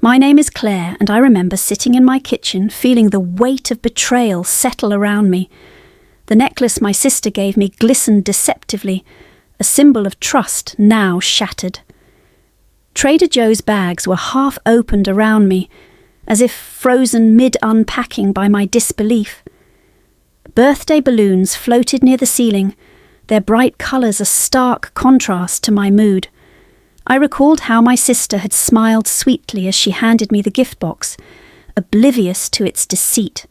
My name is Claire, and I remember sitting in my kitchen feeling the weight of betrayal settle around me. The necklace my sister gave me glistened deceptively, a symbol of trust now shattered. Trader Joe's bags were half opened around me, as if frozen mid-unpacking by my disbelief. Birthday balloons floated near the ceiling, their bright colours a stark contrast to my mood. I recalled how my sister had smiled sweetly as she handed me the gift box, oblivious to its deceit.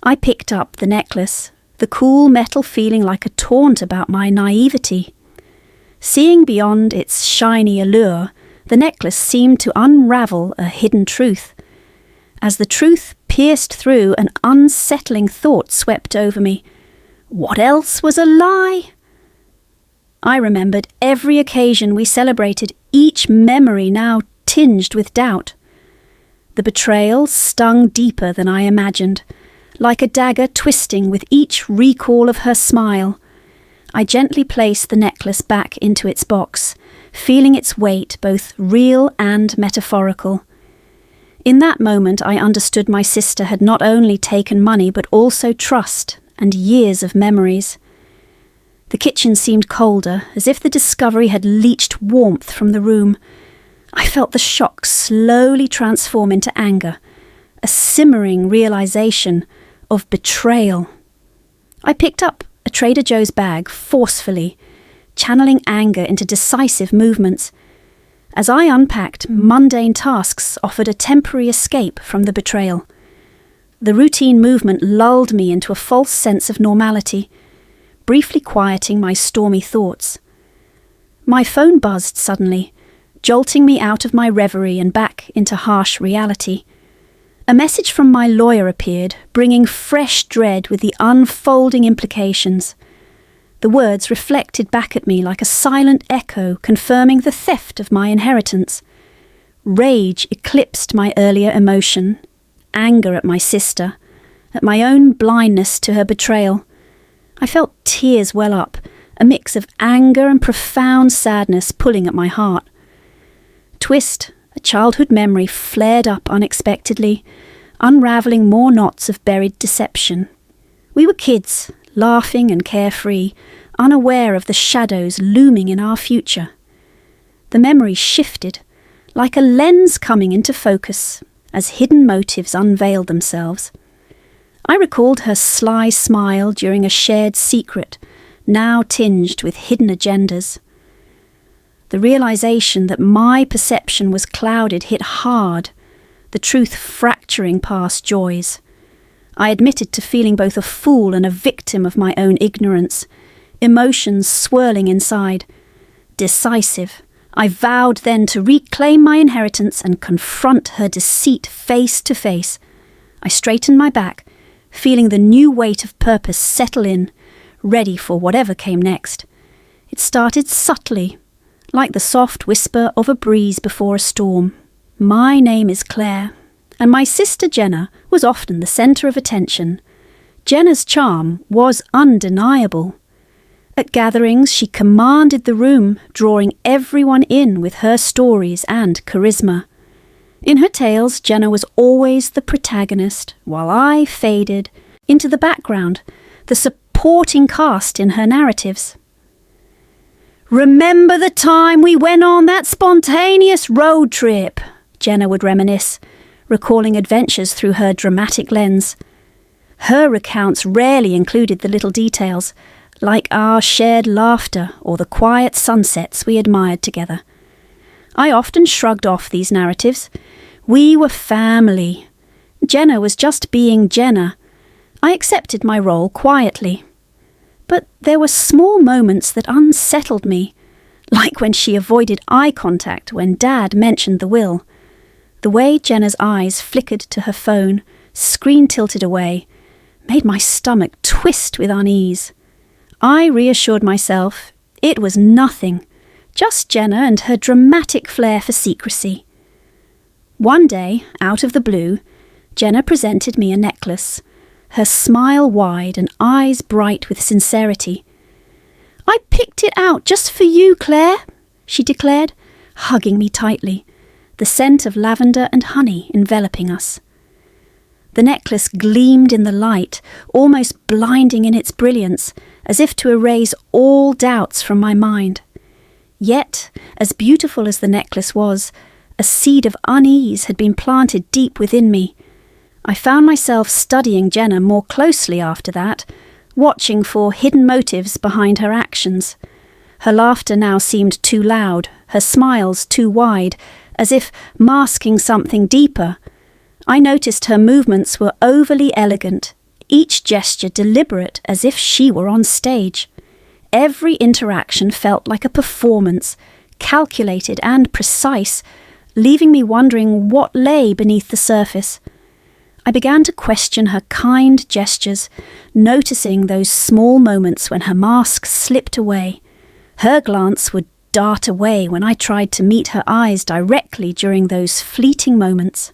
I picked up the necklace, the cool metal feeling like a taunt about my naivety. Seeing beyond its shiny allure, the necklace seemed to unravel a hidden truth. As the truth pierced through, an unsettling thought swept over me. What else was a lie? I remembered every occasion we celebrated, each memory now tinged with doubt. The betrayal stung deeper than I imagined, like a dagger twisting with each recall of her smile. I gently placed the necklace back into its box, feeling its weight both real and metaphorical. In that moment I understood my sister had not only taken money but also trust and years of memories. The kitchen seemed colder, as if the discovery had leached warmth from the room. I felt the shock slowly transform into anger, a simmering realization of betrayal. I picked up a Trader Joe's bag forcefully, channeling anger into decisive movements. As I unpacked, mundane tasks offered a temporary escape from the betrayal. The routine movement lulled me into a false sense of normality, briefly quieting my stormy thoughts. My phone buzzed suddenly, jolting me out of my reverie and back into harsh reality. A message from my lawyer appeared, bringing fresh dread with the unfolding implications. The words reflected back at me like a silent echo confirming the theft of my inheritance. Rage eclipsed my earlier emotion, anger at my sister, at my own blindness to her betrayal. I felt tears well up, a mix of anger and profound sadness pulling at my heart. Twist, a childhood memory, flared up unexpectedly, unravelling more knots of buried deception. We were kids, laughing and carefree, unaware of the shadows looming in our future. The memory shifted, like a lens coming into focus, as hidden motives unveiled themselves. I recalled her sly smile during a shared secret, now tinged with hidden agendas. The realization that my perception was clouded hit hard, the truth fracturing past joys. I admitted to feeling both a fool and a victim of my own ignorance, emotions swirling inside. Decisive, I vowed then to reclaim my inheritance and confront her deceit face to face. I straightened my back, feeling the new weight of purpose settle in, ready for whatever came next. It started subtly, like the soft whisper of a breeze before a storm. My name is Claire, and my sister Jenna was often the centre of attention. Jenna's charm was undeniable. At gatherings, she commanded the room, drawing everyone in with her stories and charisma. In her tales, Jenna was always the protagonist, while I faded into the background, the supporting cast in her narratives. "Remember the time we went on that spontaneous road trip?" Jenna would reminisce, recalling adventures through her dramatic lens. Her recounts rarely included the little details, like our shared laughter or the quiet sunsets we admired together. I often shrugged off these narratives. We were family. Jenna was just being Jenna. I accepted my role quietly. But there were small moments that unsettled me, like when she avoided eye contact when Dad mentioned the will. The way Jenna's eyes flickered to her phone, screen tilted away, made my stomach twist with unease. I reassured myself it was nothing, just Jenna and her dramatic flair for secrecy. One day, out of the blue, Jenna presented me a necklace, her smile wide and eyes bright with sincerity. "I picked it out just for you, Claire," she declared, hugging me tightly. the scent of lavender and honey enveloping us. The necklace gleamed in the light, almost blinding in its brilliance, as if to erase all doubts from my mind. Yet, as beautiful as the necklace was, a seed of unease had been planted deep within me. I found myself studying Jenna more closely after that, watching for hidden motives behind her actions. Her laughter now seemed too loud, her smiles too wide, as if masking something deeper. I noticed her movements were overly elegant, each gesture deliberate as if she were on stage. Every interaction felt like a performance, calculated and precise, leaving me wondering what lay beneath the surface. I began to question her kind gestures, noticing those small moments when her mask slipped away. Her glance would dart away when I tried to meet her eyes directly during those fleeting moments.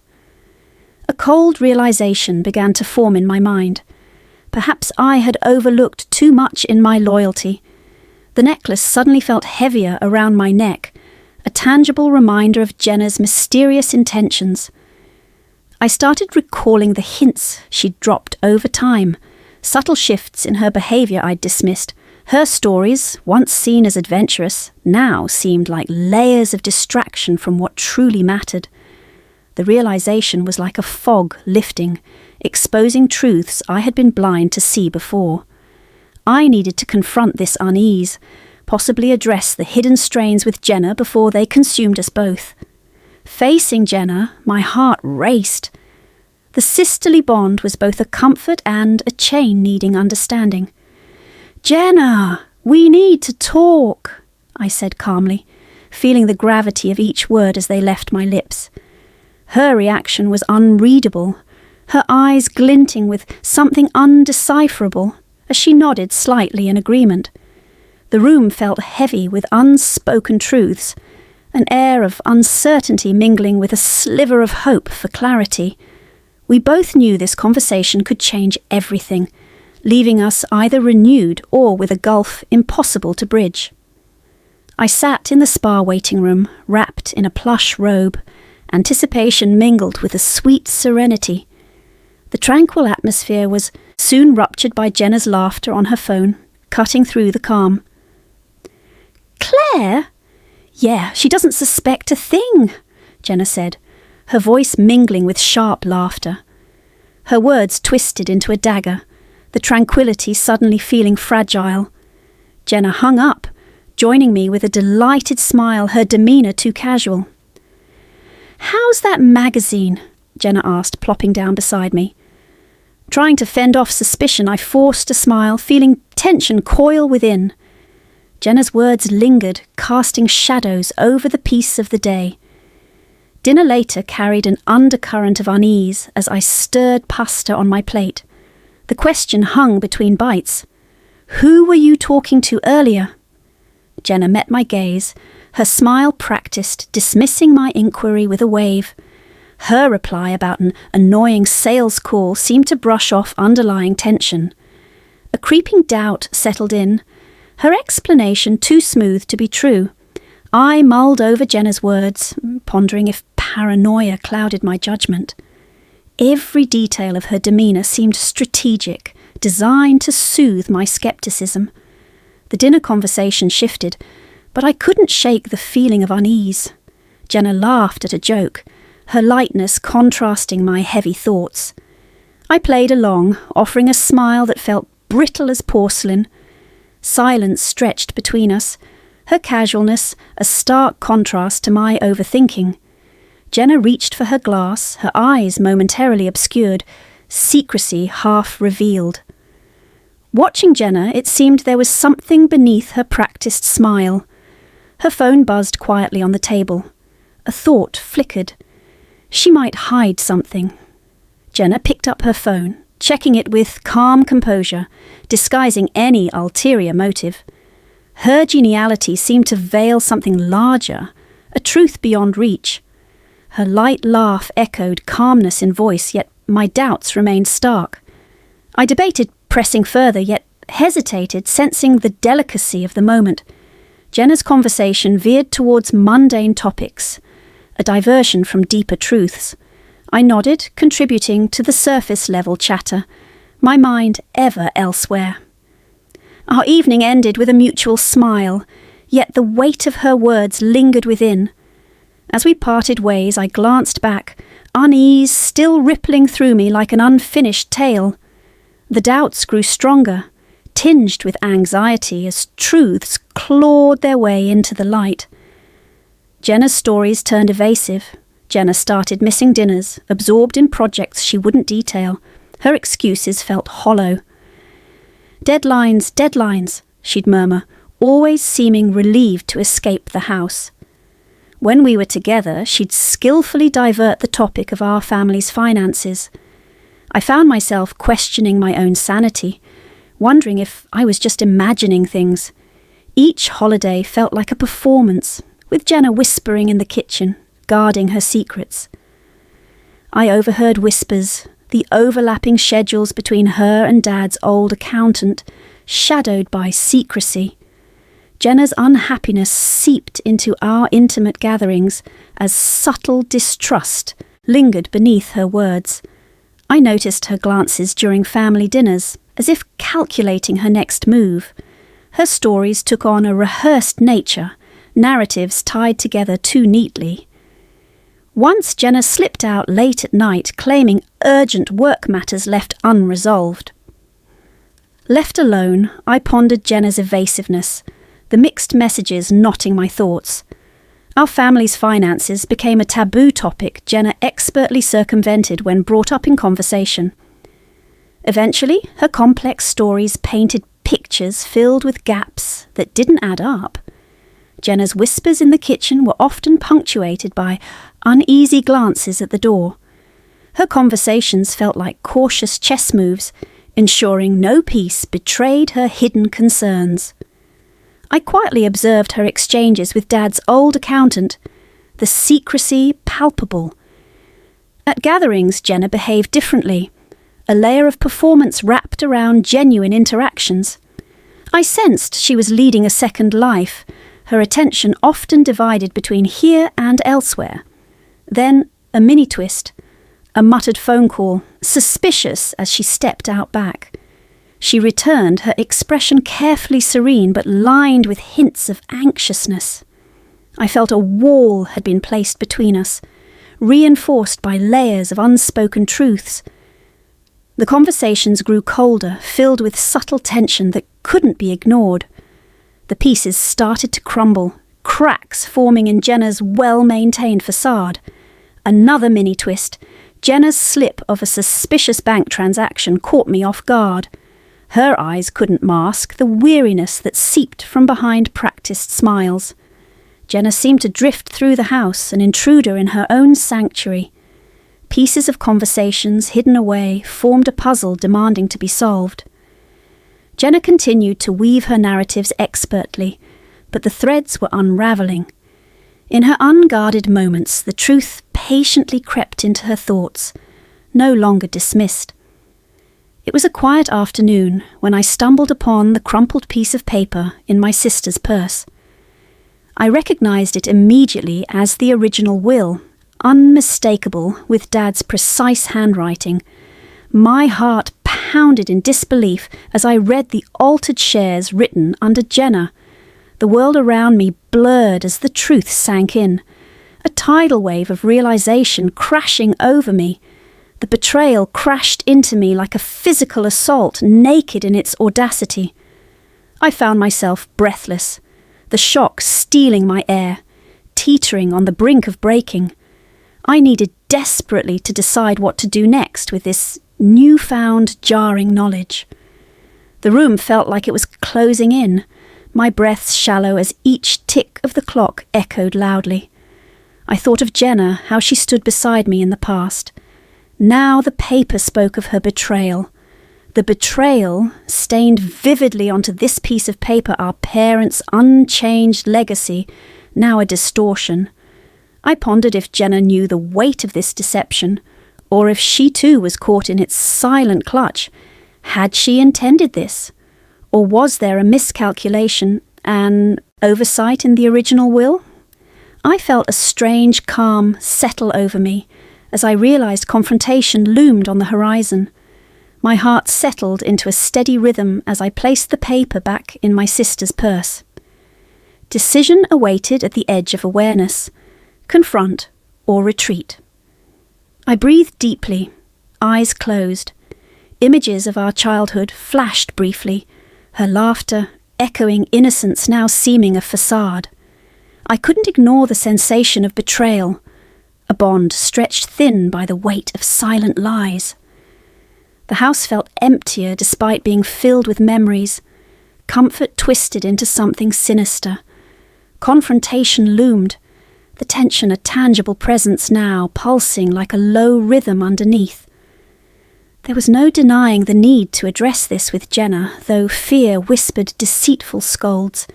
A cold realization began to form in my mind. Perhaps I had overlooked too much in my loyalty. The necklace suddenly felt heavier around my neck, a tangible reminder of Jenna's mysterious intentions. I started recalling the hints she'd dropped over time, subtle shifts in her behaviour I'd dismissed. Her stories, once seen as adventurous, now seemed like layers of distraction from what truly mattered. The realization was like a fog lifting, exposing truths I had been blind to see before. I needed to confront this unease, possibly address the hidden strains with Jenna before they consumed us both. Facing Jenna, my heart raced. The sisterly bond was both a comfort and a chain needing understanding. "Jenna, we need to talk," I said calmly, feeling the gravity of each word as they left my lips. Her reaction was unreadable, her eyes glinting with something undecipherable, as she nodded slightly in agreement. The room felt heavy with unspoken truths, an air of uncertainty mingling with a sliver of hope for clarity. We both knew this conversation could change everything, leaving us either renewed or with a gulf impossible to bridge. I sat in the spa waiting room, wrapped in a plush robe, anticipation mingled with a sweet serenity. The tranquil atmosphere was soon ruptured by Jenna's laughter on her phone, cutting through the calm. "Claire? Yeah, she doesn't suspect a thing," Jenna said, her voice mingling with sharp laughter. Her words twisted into a dagger, the tranquility suddenly feeling fragile. Jenna hung up, joining me with a delighted smile, her demeanour too casual. "How's that magazine?" Jenna asked, plopping down beside me. Trying to fend off suspicion, I forced a smile, feeling tension coil within. Jenna's words lingered, casting shadows over the peace of the day. Dinner later carried an undercurrent of unease as I stirred pasta on my plate. The question hung between bites. "Who were you talking to earlier?" Jenna met my gaze, her smile practiced, dismissing my inquiry with a wave. Her reply about an annoying sales call seemed to brush off underlying tension. A creeping doubt settled in, her explanation too smooth to be true. I mulled over Jenna's words, pondering if paranoia clouded my judgment. Every detail of her demeanour seemed strategic, designed to soothe my scepticism. The dinner conversation shifted, but I couldn't shake the feeling of unease. Jenna laughed at a joke, her lightness contrasting my heavy thoughts. I played along, offering a smile that felt brittle as porcelain. Silence stretched between us, her casualness a stark contrast to my overthinking. Jenna reached for her glass, her eyes momentarily obscured, secrecy half revealed. Watching Jenna, it seemed there was something beneath her practiced smile. Her phone buzzed quietly on the table. A thought flickered. She might hide something. Jenna picked up her phone, checking it with calm composure, disguising any ulterior motive. Her geniality seemed to veil something larger, a truth beyond reach. Her light laugh echoed calmness in voice, yet my doubts remained stark. I debated pressing further, yet hesitated, sensing the delicacy of the moment. Jenna's conversation veered towards mundane topics. a diversion from deeper truths. I nodded, contributing to the surface-level chatter, my mind ever elsewhere. Our evening ended with a mutual smile, yet the weight of her words lingered within. As we parted ways, I glanced back, unease still rippling through me like an unfinished tale. The doubts grew stronger, tinged with anxiety as truths clawed their way into the light. Jenna's stories turned evasive. Jenna started missing dinners, absorbed in projects she wouldn't detail. Her excuses felt hollow. Deadlines, she'd murmur, always seeming relieved to escape the house. When we were together, she'd skillfully divert the topic of our family's finances. I found myself questioning my own sanity, wondering if I was just imagining things. Each holiday felt like a performance, with Jenna whispering in the kitchen, guarding her secrets. I overheard whispers, the overlapping schedules between her and Dad's old accountant, shadowed by secrecy. Jenna's unhappiness seeped into our intimate gatherings as subtle distrust lingered beneath her words. I noticed her glances during family dinners, as if calculating her next move. Her stories took on a rehearsed nature, narratives tied together too neatly. Once Jenna slipped out late at night, claiming urgent work matters left unresolved. Left alone, I pondered Jenna's evasiveness, the mixed messages knotting my thoughts. Our family's finances became a taboo topic Jenna expertly circumvented when brought up in conversation. Eventually, her complex stories painted pictures filled with gaps that didn't add up. Jenna's whispers in the kitchen were often punctuated by uneasy glances at the door. Her conversations felt like cautious chess moves, ensuring no piece betrayed her hidden concerns. I quietly observed her exchanges with Dad's old accountant, the secrecy palpable. At gatherings, Jenna behaved differently, a layer of performance wrapped around genuine interactions. I sensed she was leading a second life, her attention often divided between here and elsewhere. Then a mini twist, a muttered phone call, suspicious as she stepped out back. She returned, her expression carefully serene but lined with hints of anxiousness. I felt a wall had been placed between us, reinforced by layers of unspoken truths. The conversations grew colder, filled with subtle tension that couldn't be ignored. The pieces started to crumble, cracks forming in Jenna's well-maintained facade. Another mini twist. Jenna's slip of a suspicious bank transaction caught me off guard. Her eyes couldn't mask the weariness that seeped from behind practiced smiles. Jenna seemed to drift through the house, an intruder in her own sanctuary. Pieces of conversations hidden away formed a puzzle demanding to be solved. Jenna continued to weave her narratives expertly, but the threads were unravelling. In her unguarded moments, the truth patiently crept into her thoughts, no longer dismissed. It was a quiet afternoon when I stumbled upon the crumpled piece of paper in my sister's purse. I recognised it immediately as the original will, unmistakable with Dad's precise handwriting. My heart pounded in disbelief as I read the altered shares written under Jenna. The world around me blurred as the truth sank in, a tidal wave of realisation crashing over me. The betrayal crashed into me like a physical assault, naked in its audacity. I found myself breathless, the shock stealing my air, teetering on the brink of breaking. I needed desperately to decide what to do next with this newfound jarring knowledge. The room felt like it was closing in, my breaths shallow as each tick of the clock echoed loudly. I thought of Jenna, how she stood beside me in the past. Now the paper spoke of her betrayal. The betrayal, stained vividly onto this piece of paper, our parents' unchanged legacy, now a distortion. I pondered if Jenna knew the weight of this deception, or if she too was caught in its silent clutch. Had she intended this? Or was there a miscalculation, an oversight in the original will? I felt a strange calm settle over me as I realised confrontation loomed on the horizon. My heart settled into a steady rhythm as I placed the paper back in my sister's purse. Decision awaited at the edge of awareness: confront or retreat. I breathed deeply, eyes closed. Images of our childhood flashed briefly, her laughter, echoing innocence now seeming a facade. I couldn't ignore the sensation of betrayal, a bond stretched thin by the weight of silent lies. The house felt emptier despite being filled with memories, comfort twisted into something sinister. Confrontation loomed, the tension a tangible presence now, pulsing like a low rhythm underneath. There was no denying the need to address this with Jenna, though fear whispered deceitful scolds.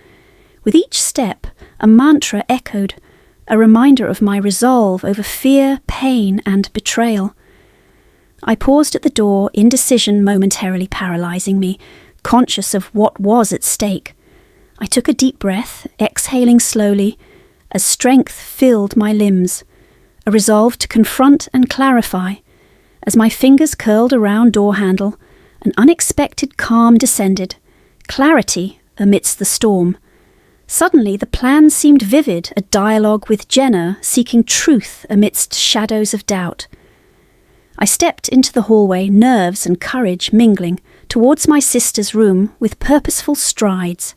With each step, a mantra echoed, a reminder of my resolve over fear, pain, and betrayal. I paused at the door, indecision momentarily paralysing me, conscious of what was at stake. I took a deep breath, exhaling slowly, as strength filled my limbs, a resolve to confront and clarify. As my fingers curled around door handle, an unexpected calm descended, clarity amidst the storm. Suddenly the plan seemed vivid, a dialogue with Jenna seeking truth amidst shadows of doubt. I stepped into the hallway, nerves and courage mingling, towards my sister's room with purposeful strides.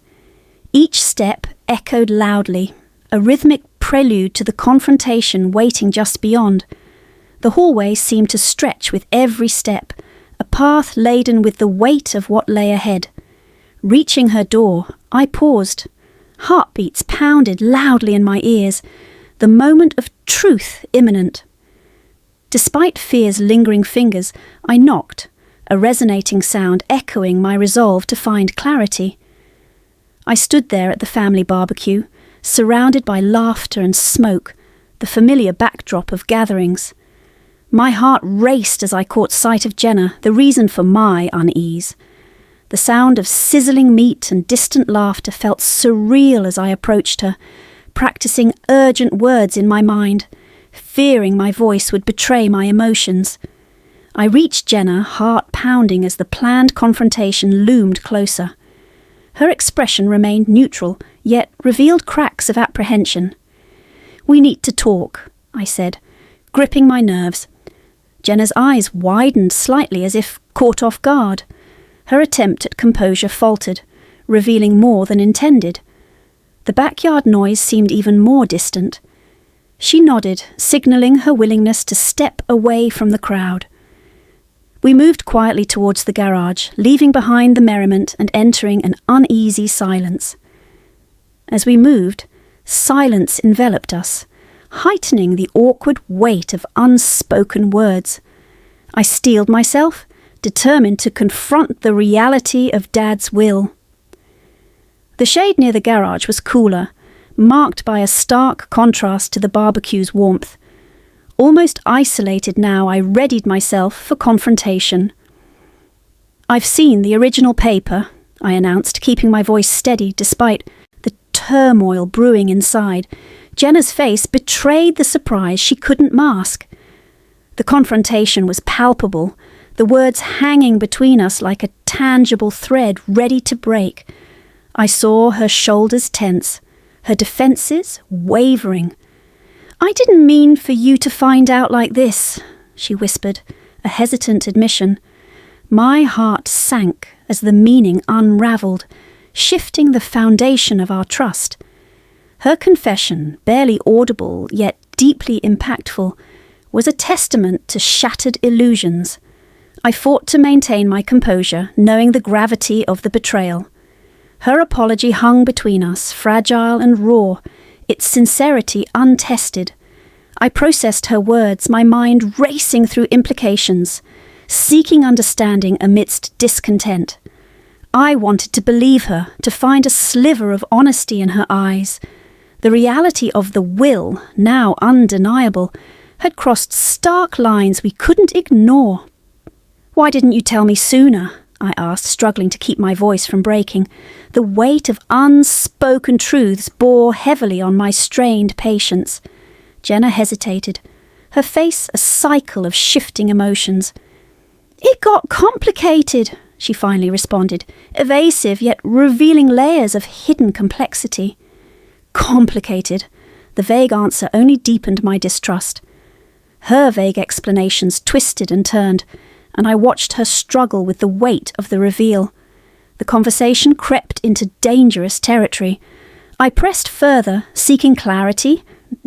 Each step echoed loudly, a rhythmic prelude to the confrontation waiting just beyond. The hallway seemed to stretch with every step, a path laden with the weight of what lay ahead. Reaching her door, I paused. Heartbeats pounded loudly in my ears, the moment of truth imminent. Despite fear's lingering fingers, I knocked, a resonating sound echoing my resolve to find clarity. I stood there at the family barbecue, surrounded by laughter and smoke, the familiar backdrop of gatherings. My heart raced as I caught sight of Jenna, the reason for my unease. The sound of sizzling meat and distant laughter felt surreal as I approached her, practicing urgent words in my mind, fearing my voice would betray my emotions. I reached Jenna, heart pounding as the planned confrontation loomed closer. Her expression remained neutral, yet revealed cracks of apprehension. "We need to talk," I said, gripping my nerves. Jenna's eyes widened slightly as if caught off guard. Her attempt at composure faltered, revealing more than intended. The backyard noise seemed even more distant. She nodded, signalling her willingness to step away from the crowd. We moved quietly towards the garage, leaving behind the merriment and entering an uneasy silence. As we moved, silence enveloped us, heightening the awkward weight of unspoken words. I steeled myself, determined to confront the reality of Dad's will. The shade near the garage was cooler, marked by a stark contrast to the barbecue's warmth. Almost isolated now, I readied myself for confrontation. "I've seen the original paper," I announced, keeping my voice steady despite the turmoil brewing inside. Jenna's face betrayed the surprise she couldn't mask. The confrontation was palpable, the words hanging between us like a tangible thread ready to break. I saw her shoulders tense, her defences wavering. "I didn't mean for you to find out like this," she whispered, a hesitant admission. My heart sank as the meaning unravelled, shifting the foundation of our trust. Her confession, barely audible yet deeply impactful, was a testament to shattered illusions. I fought to maintain my composure, knowing the gravity of the betrayal. Her apology hung between us, fragile and raw, its sincerity untested. I processed her words, my mind racing through implications, seeking understanding amidst discontent. I wanted to believe her, to find a sliver of honesty in her eyes. The reality of the will, now undeniable, had crossed stark lines we couldn't ignore. "Why didn't you tell me sooner?" I asked, struggling to keep my voice from breaking. The weight of unspoken truths bore heavily on my strained patience. Jenna hesitated, her face a cycle of shifting emotions. "It got complicated," she finally responded, evasive yet revealing layers of hidden complexity. Complicated? The vague answer only deepened my distrust. Her vague explanations twisted and turned, and I watched her struggle with the weight of the reveal. The conversation crept into dangerous territory. I pressed further, seeking clarity,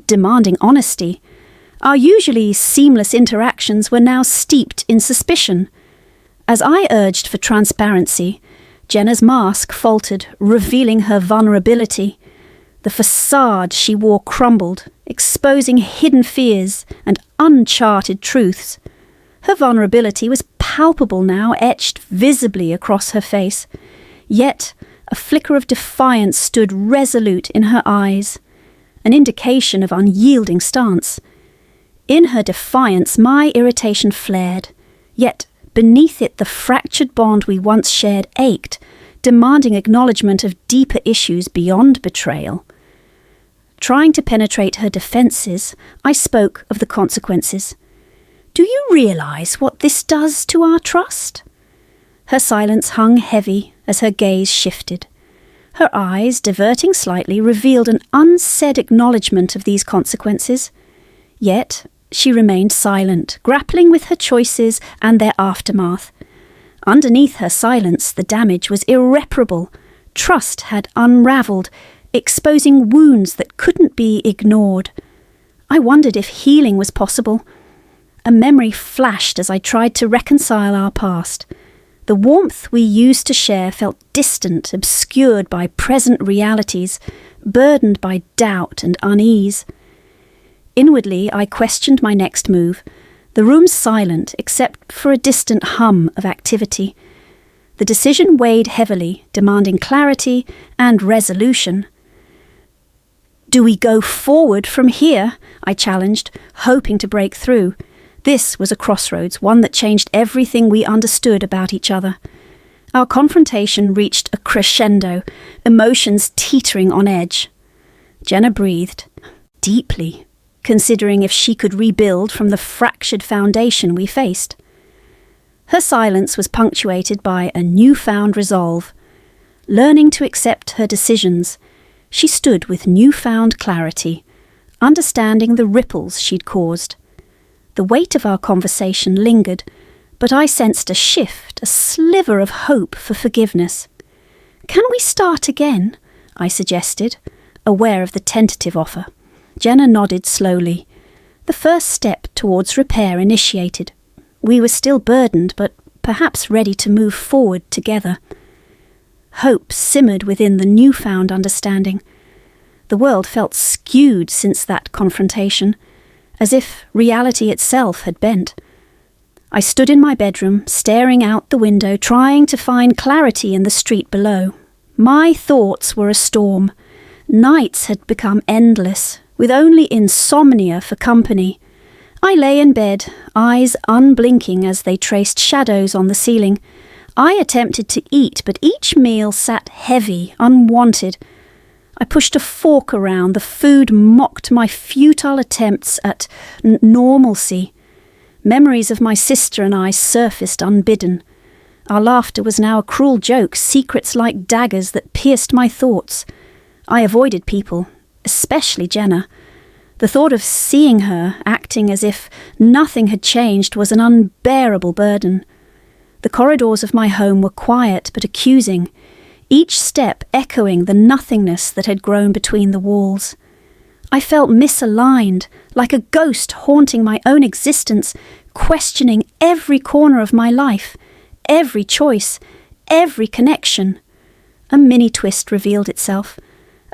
demanding honesty. Our usually seamless interactions were now steeped in suspicion. As I urged for transparency, Jenna's mask faltered, revealing her vulnerability. The facade she wore crumbled, exposing hidden fears and uncharted truths. Her vulnerability was palpable now, etched visibly across her face. Yet a flicker of defiance stood resolute in her eyes, an indication of unyielding stance. In her defiance, my irritation flared, yet beneath it the fractured bond we once shared ached, demanding acknowledgement of deeper issues beyond betrayal. Trying to penetrate her defences, I spoke of the consequences. "Do you realise what this does to our trust?" Her silence hung heavy as her gaze shifted. Her eyes, diverting slightly, revealed an unsaid acknowledgement of these consequences. Yet she remained silent, grappling with her choices and their aftermath. Underneath her silence, the damage was irreparable. Trust had unravelled, exposing wounds that couldn't be ignored. I wondered if healing was possible. A memory flashed as I tried to reconcile our past. The warmth we used to share felt distant, obscured by present realities, burdened by doubt and unease. Inwardly, I questioned my next move. The room silent, except for a distant hum of activity. The decision weighed heavily, demanding clarity and resolution. "Do we go forward from here?" I challenged, hoping to break through. This was a crossroads, one that changed everything we understood about each other. Our confrontation reached a crescendo, emotions teetering on edge. Jenna breathed, deeply, considering if she could rebuild from the fractured foundation we faced. Her silence was punctuated by a newfound resolve. Learning to accept her decisions, she stood with newfound clarity, understanding the ripples she'd caused. The weight of our conversation lingered, but I sensed a shift, a sliver of hope for forgiveness. "Can we start again?" I suggested, aware of the tentative offer. Jenna nodded slowly. The first step towards repair initiated. We were still burdened, but perhaps ready to move forward together. Hope simmered within the newfound understanding. The world felt skewed since that confrontation, as if reality itself had bent. I stood in my bedroom, staring out the window, trying to find clarity in the street below. My thoughts were a storm. Nights had become endless, with only insomnia for company. I lay in bed, eyes unblinking as they traced shadows on the ceiling. I attempted to eat, but each meal sat heavy, unwanted. I pushed a fork around. The food mocked my futile attempts at normalcy. Memories of my sister and I surfaced unbidden. Our laughter was now a cruel joke, secrets like daggers that pierced my thoughts. I avoided people, especially Jenna. The thought of seeing her, acting as if nothing had changed, was an unbearable burden. The corridors of my home were quiet but accusing, each step echoing the nothingness that had grown between the walls. I felt misaligned, like a ghost haunting my own existence, questioning every corner of my life, every choice, every connection. A mini twist revealed itself,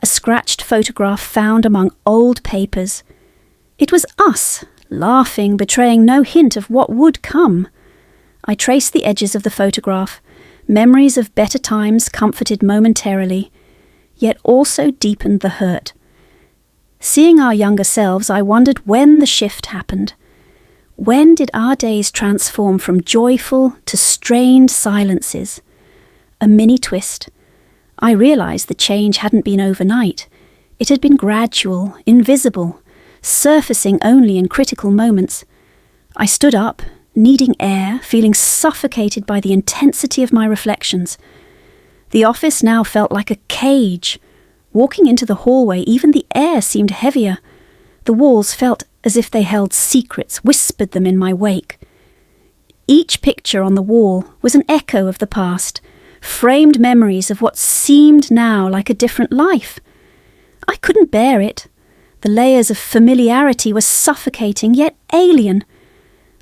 a scratched photograph found among old papers. It was us, laughing, betraying no hint of what would come. I traced the edges of the photograph. Memories of better times comforted momentarily, yet also deepened the hurt. Seeing our younger selves, I wondered when the shift happened. When did our days transform from joyful to strained silences? A mini twist. I realised the change hadn't been overnight. It had been gradual, invisible, surfacing only in critical moments. I stood up, needing air, feeling suffocated by the intensity of my reflections. The office now felt like a cage. Walking into the hallway, even the air seemed heavier. The walls felt as if they held secrets, whispered them in my wake. Each picture on the wall was an echo of the past, framed memories of what seemed now like a different life. I couldn't bear it. The layers of familiarity were suffocating, yet alien.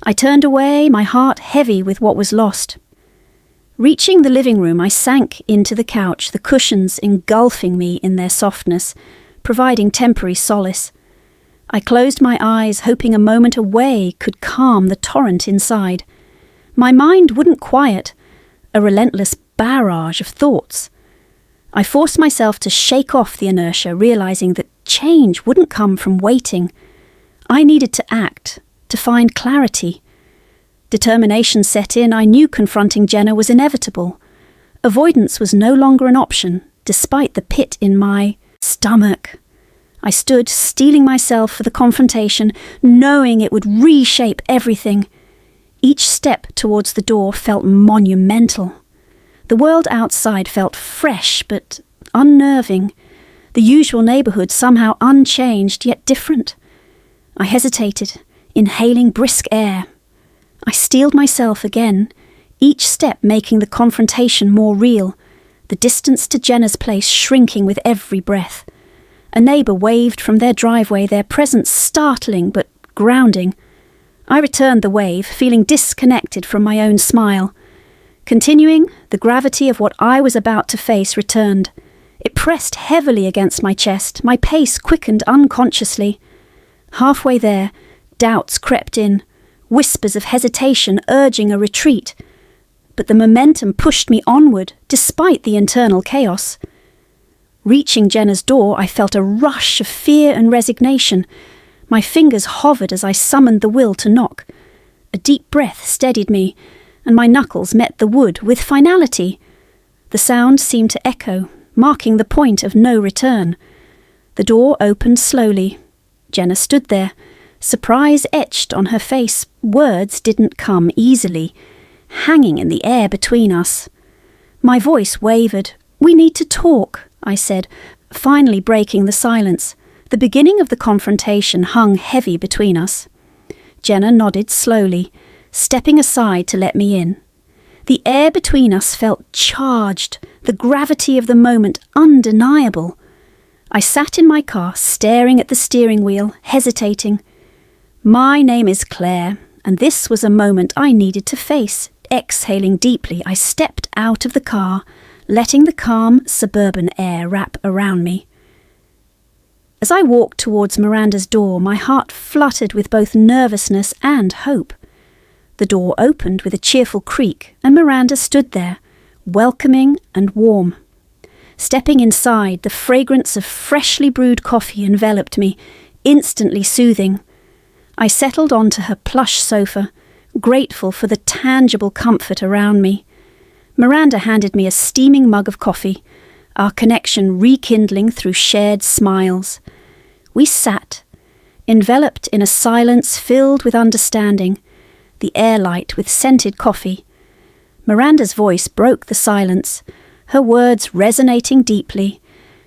I turned away, my heart heavy with what was lost. Reaching the living room, I sank into the couch, the cushions engulfing me in their softness, providing temporary solace. I closed my eyes, hoping a moment away could calm the torrent inside. My mind wouldn't quiet, a relentless barrage of thoughts. I forced myself to shake off the inertia, realizing that change wouldn't come from waiting. I needed to act, to find clarity. Determination set in. I knew confronting Jenna was inevitable. Avoidance was no longer an option, despite the pit in my stomach. I stood, steeling myself for the confrontation, knowing it would reshape everything. Each step towards the door felt monumental. The world outside felt fresh but unnerving. The usual neighbourhood somehow unchanged yet different. I hesitated, inhaling brisk air. I steeled myself again, each step making the confrontation more real, the distance to Jenna's place shrinking with every breath. A neighbour waved from their driveway, their presence startling but grounding. I returned the wave, feeling disconnected from my own smile. Continuing, the gravity of what I was about to face returned. It pressed heavily against my chest, my pace quickened unconsciously. Halfway there, doubts crept in, whispers of hesitation urging a retreat. But the momentum pushed me onward, despite the internal chaos. Reaching Jenna's door, I felt a rush of fear and resignation. My fingers hovered as I summoned the will to knock. A deep breath steadied me, and my knuckles met the wood with finality. The sound seemed to echo, marking the point of no return. The door opened slowly. Jenna stood there, surprise etched on her face. Words didn't come easily, hanging in the air between us. My voice wavered. "We need to talk," I said, finally breaking the silence. The beginning of the confrontation hung heavy between us. Jenna nodded slowly, stepping aside to let me in. The air between us felt charged, the gravity of the moment undeniable. I sat in my car, staring at the steering wheel, hesitating. My name is Claire, and this was a moment I needed to face. Exhaling deeply, I stepped out of the car, letting the calm suburban air wrap around me. As I walked towards Miranda's door, my heart fluttered with both nervousness and hope. The door opened with a cheerful creak, and Miranda stood there, welcoming and warm. Stepping inside, the fragrance of freshly brewed coffee enveloped me, instantly soothing. I settled onto her plush sofa, grateful for the tangible comfort around me. Miranda handed me a steaming mug of coffee, our connection rekindling through shared smiles. We sat, enveloped in a silence filled with understanding, the air light with scented coffee. Miranda's voice broke the silence, her words resonating deeply,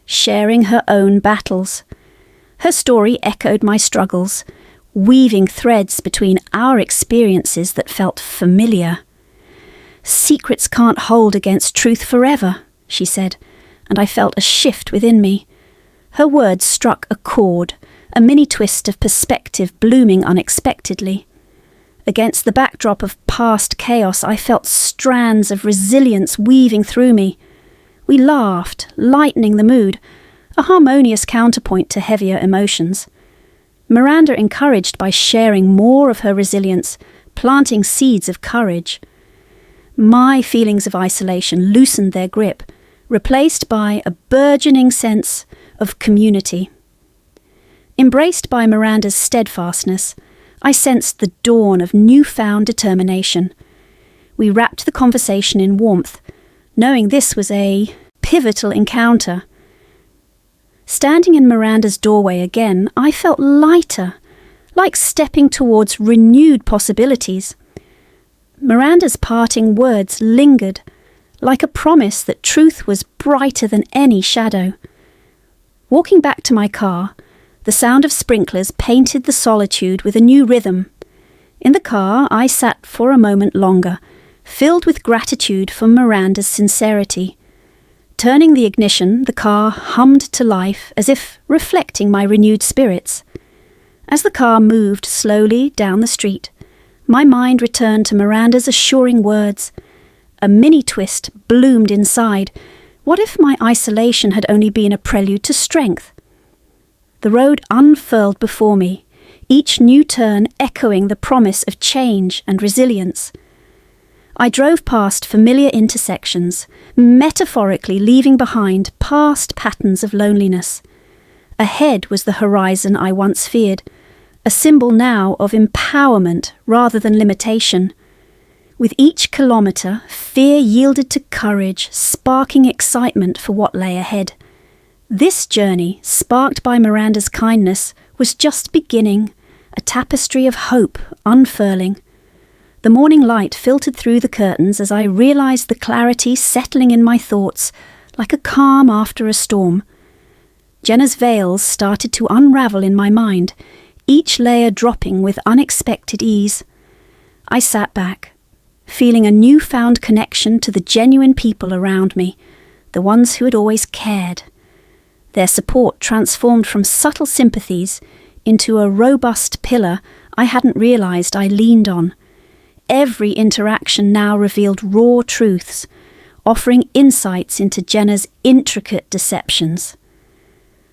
sharing her own battles. Her story echoed my struggles, weaving threads between our experiences that felt familiar. "Secrets can't hold against truth forever," she said, and I felt a shift within me. Her words struck a chord, a mini twist of perspective blooming unexpectedly. Against the backdrop of past chaos, I felt strands of resilience weaving through me. We laughed, lightening the mood, a harmonious counterpoint to heavier emotions. Miranda encouraged by sharing more of her resilience, planting seeds of courage. My feelings of isolation loosened their grip, replaced by a burgeoning sense of community. Embraced by Miranda's steadfastness, I sensed the dawn of newfound determination. We wrapped the conversation in warmth, knowing this was a pivotal encounter. Standing in Miranda's doorway again, I felt lighter, like stepping towards renewed possibilities. Miranda's parting words lingered, like a promise that truth was brighter than any shadow. Walking back to my car, the sound of sprinklers painted the solitude with a new rhythm. In the car, I sat for a moment longer, filled with gratitude for Miranda's sincerity. Turning the ignition, the car hummed to life as if reflecting my renewed spirits. As the car moved slowly down the street, my mind returned to Miranda's assuring words. A mini twist bloomed inside. What if my isolation had only been a prelude to strength? The road unfurled before me, each new turn echoing the promise of change and resilience. I drove past familiar intersections, metaphorically leaving behind past patterns of loneliness. Ahead was the horizon I once feared, a symbol now of empowerment rather than limitation. With each kilometre, fear yielded to courage, sparking excitement for what lay ahead. This journey, sparked by Miranda's kindness, was just beginning, a tapestry of hope unfurling. The morning light filtered through the curtains as I realised the clarity settling in my thoughts, like a calm after a storm. Jenna's veils started to unravel in my mind, each layer dropping with unexpected ease. I sat back, feeling a newfound connection to the genuine people around me, the ones who had always cared. Their support transformed from subtle sympathies into a robust pillar I hadn't realised I leaned on. Every interaction now revealed raw truths, offering insights into Jenna's intricate deceptions.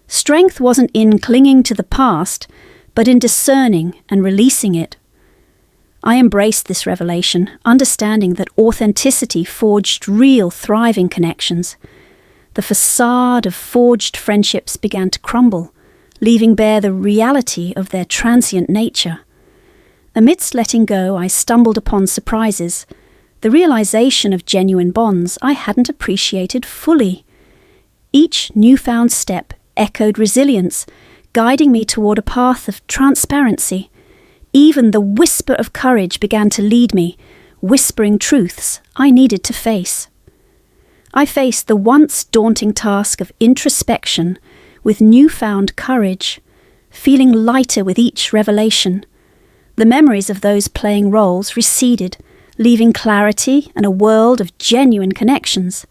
Strength wasn't in clinging to the past, but in discerning and releasing it. I embraced this revelation, understanding that authenticity forged real, thriving connections. The facade of forged friendships began to crumble, leaving bare the reality of their transient nature. Amidst letting go, I stumbled upon surprises, the realization of genuine bonds I hadn't appreciated fully. Each newfound step echoed resilience, guiding me toward a path of transparency. Even the whisper of courage began to lead me, whispering truths I needed to face. I faced the once daunting task of introspection with newfound courage, feeling lighter with each revelation. The memories of those playing roles receded, leaving clarity and a world of genuine connections.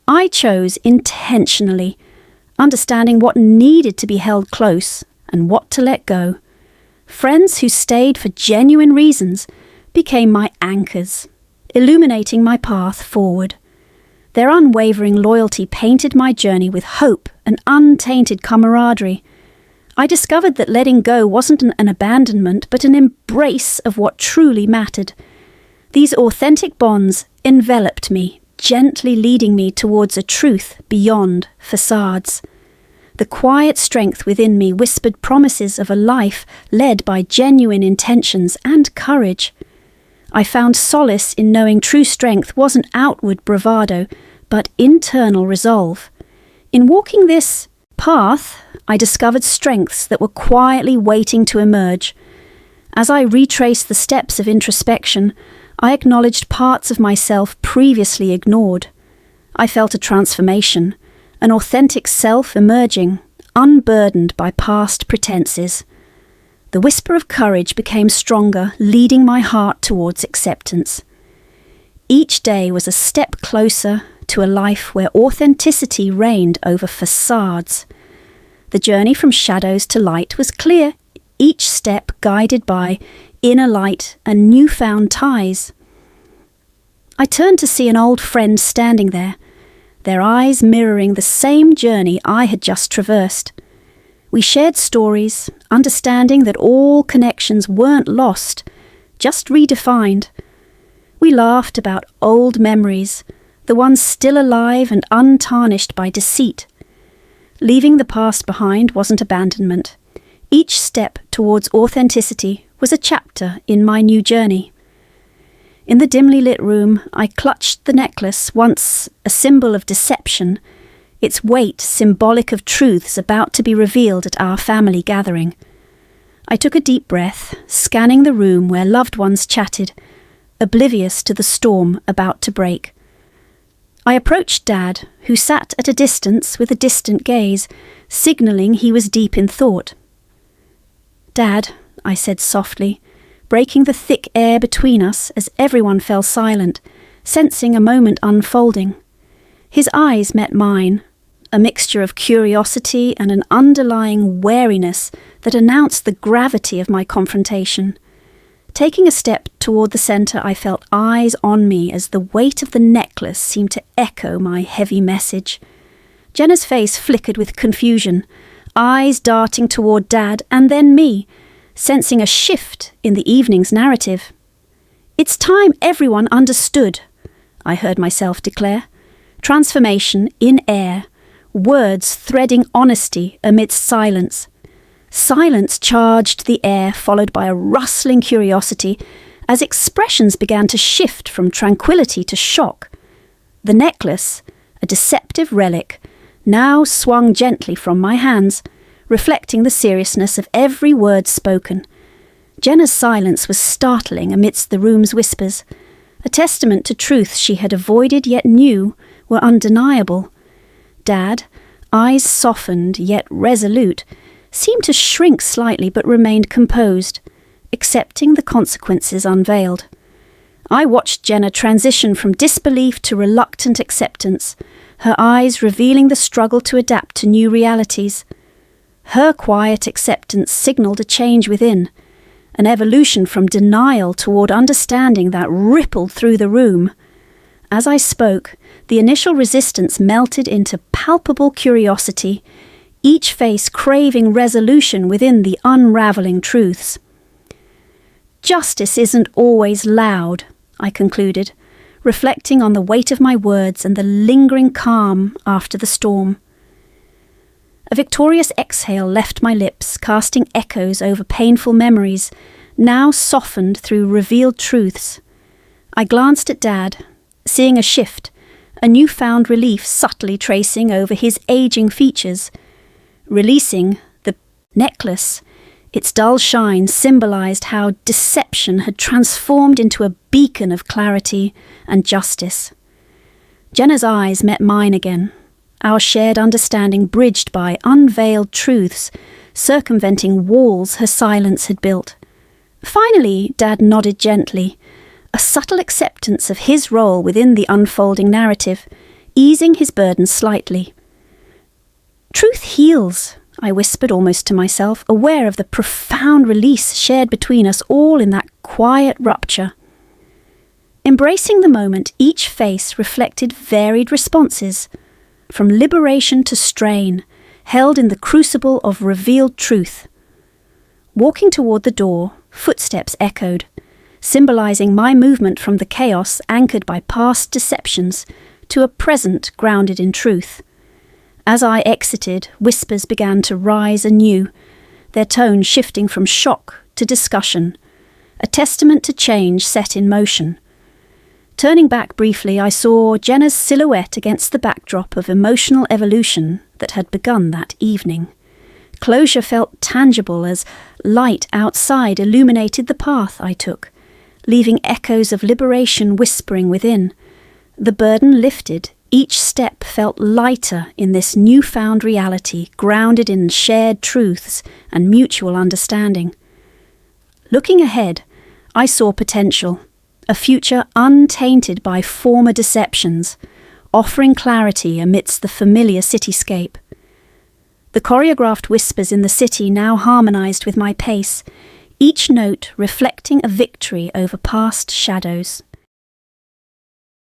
I chose intentionally, understanding what needed to be held close and what to let go. Friends who stayed for genuine reasons became my anchors, illuminating my path forward. Their unwavering loyalty painted my journey with hope and untainted camaraderie. I discovered that letting go wasn't an abandonment, but an embrace of what truly mattered. These authentic bonds enveloped me, gently leading me towards a truth beyond facades. The quiet strength within me whispered promises of a life led by genuine intentions and courage. I found solace in knowing true strength wasn't outward bravado, but internal resolve. In walking this path, I discovered strengths that were quietly waiting to emerge. As I retraced the steps of introspection, I acknowledged parts of myself previously ignored. I felt a transformation, an authentic self emerging, unburdened by past pretenses. The whisper of courage became stronger, leading my heart towards acceptance. Each day was a step closer to a life where authenticity reigned over facades. The journey from shadows to light was clear, each step guided by inner light and newfound ties. I turned to see an old friend standing there, their eyes mirroring the same journey I had just traversed. We shared stories, understanding that all connections weren't lost, just redefined. We laughed about old memories, the ones still alive and untarnished by deceit. Leaving the past behind wasn't abandonment. Each step towards authenticity was a chapter in my new journey. In the dimly lit room, I clutched the necklace, once a symbol of deception, its weight symbolic of truths about to be revealed at our family gathering. I took a deep breath, scanning the room where loved ones chatted, oblivious to the storm about to break. I approached Dad, who sat at a distance with a distant gaze, signalling he was deep in thought. "Dad," I said softly, breaking the thick air between us as everyone fell silent, sensing a moment unfolding. His eyes met mine, a mixture of curiosity and an underlying wariness that announced the gravity of my confrontation. Taking a step toward the centre, I felt eyes on me as the weight of the necklace seemed to echo my heavy message. Jenna's face flickered with confusion, eyes darting toward Dad and then me, sensing a shift in the evening's narrative. "It's time everyone understood," I heard myself declare. Transformation in air, words threading honesty amidst silence. Silence charged the air, followed by a rustling curiosity as expressions began to shift from tranquility to shock. The necklace, a deceptive relic, now swung gently from my hands, reflecting the seriousness of every word spoken. Jenna's silence was startling amidst the room's whispers, a testament to truths she had avoided yet knew were undeniable. Dad, eyes softened yet resolute, seemed to shrink slightly but remained composed, accepting the consequences unveiled. I watched Jenna transition from disbelief to reluctant acceptance, her eyes revealing the struggle to adapt to new realities. Her quiet acceptance signalled a change within, an evolution from denial toward understanding that rippled through the room. As I spoke, the initial resistance melted into palpable curiosity, each face craving resolution within the unravelling truths. "Justice isn't always loud," I concluded, reflecting on the weight of my words and the lingering calm after the storm. A victorious exhale left my lips, casting echoes over painful memories, now softened through revealed truths. I glanced at Dad, seeing a shift, a newfound relief subtly tracing over his aging features. Releasing the necklace, its dull shine symbolised how deception had transformed into a beacon of clarity and justice. Jenna's eyes met mine again, our shared understanding bridged by unveiled truths, circumventing walls her silence had built. Finally, Dad nodded gently, a subtle acceptance of his role within the unfolding narrative, easing his burden slightly. "Truth heals," I whispered almost to myself, aware of the profound release shared between us all in that quiet rupture. Embracing the moment, each face reflected varied responses, from liberation to strain, held in the crucible of revealed truth. Walking toward the door, footsteps echoed, symbolising my movement from the chaos anchored by past deceptions to a present grounded in truth. As I exited, whispers began to rise anew, their tone shifting from shock to discussion, a testament to change set in motion. Turning back briefly, I saw Jenna's silhouette against the backdrop of emotional evolution that had begun that evening. Closure felt tangible as light outside illuminated the path I took, leaving echoes of liberation whispering within. The burden lifted, each step felt lighter in this newfound reality, grounded in shared truths and mutual understanding. Looking ahead, I saw potential, a future untainted by former deceptions, offering clarity amidst the familiar cityscape. The choreographed whispers in the city now harmonized with my pace, each note reflecting a victory over past shadows.